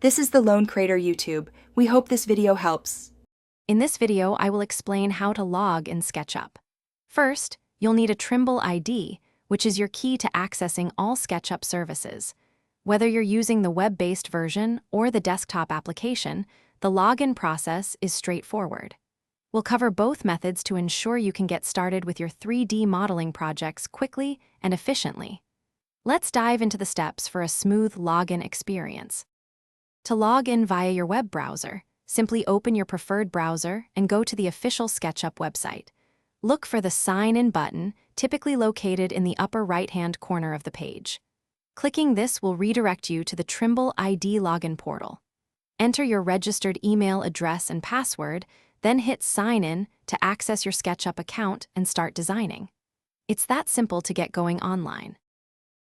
This is the Lone Creator YouTube. We hope this video helps. In this video, I will explain how to log in SketchUp. First, you'll need a Trimble ID, which is your key to accessing all SketchUp services. Whether you're using the web-based version or the desktop application, the login process is straightforward. We'll cover both methods to ensure you can get started with your 3D modeling projects quickly and efficiently. Let's dive into the steps for a smooth login experience. To log in via your web browser, simply open your preferred browser and go to the official SketchUp website. Look for the Sign In button, typically located in the upper right-hand corner of the page. Clicking this will redirect you to the Trimble ID login portal. Enter your registered email address and password, then hit Sign In to access your SketchUp account and start designing. It's that simple to get going online.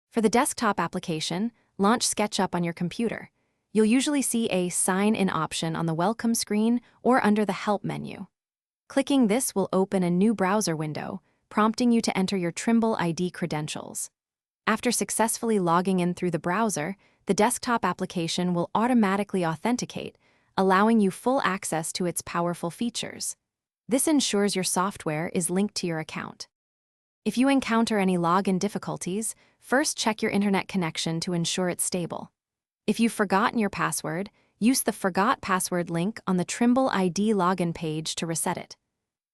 For the desktop application, launch SketchUp on your computer. You'll usually see a Sign In option on the Welcome screen or under the Help menu. Clicking this will open a new browser window, prompting you to enter your Trimble ID credentials. After successfully logging in through the browser, the desktop application will automatically authenticate, allowing you full access to its powerful features. This ensures your software is linked to your account. If you encounter any login difficulties, first check your internet connection to ensure it's stable. If you've forgotten your password, use the Forgot Password link on the Trimble ID login page to reset it.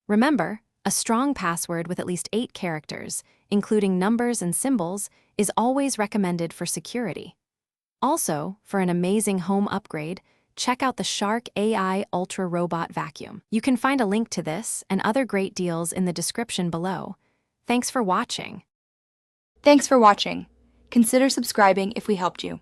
Remember, a strong password with at least 8 characters, including numbers and symbols, is always recommended for security. Also, for an amazing home upgrade, check out the Shark AI Ultra Robot Vacuum. You can find a link to this and other great deals in the description below. Thanks for watching. Thanks for watching. Consider subscribing if we helped you.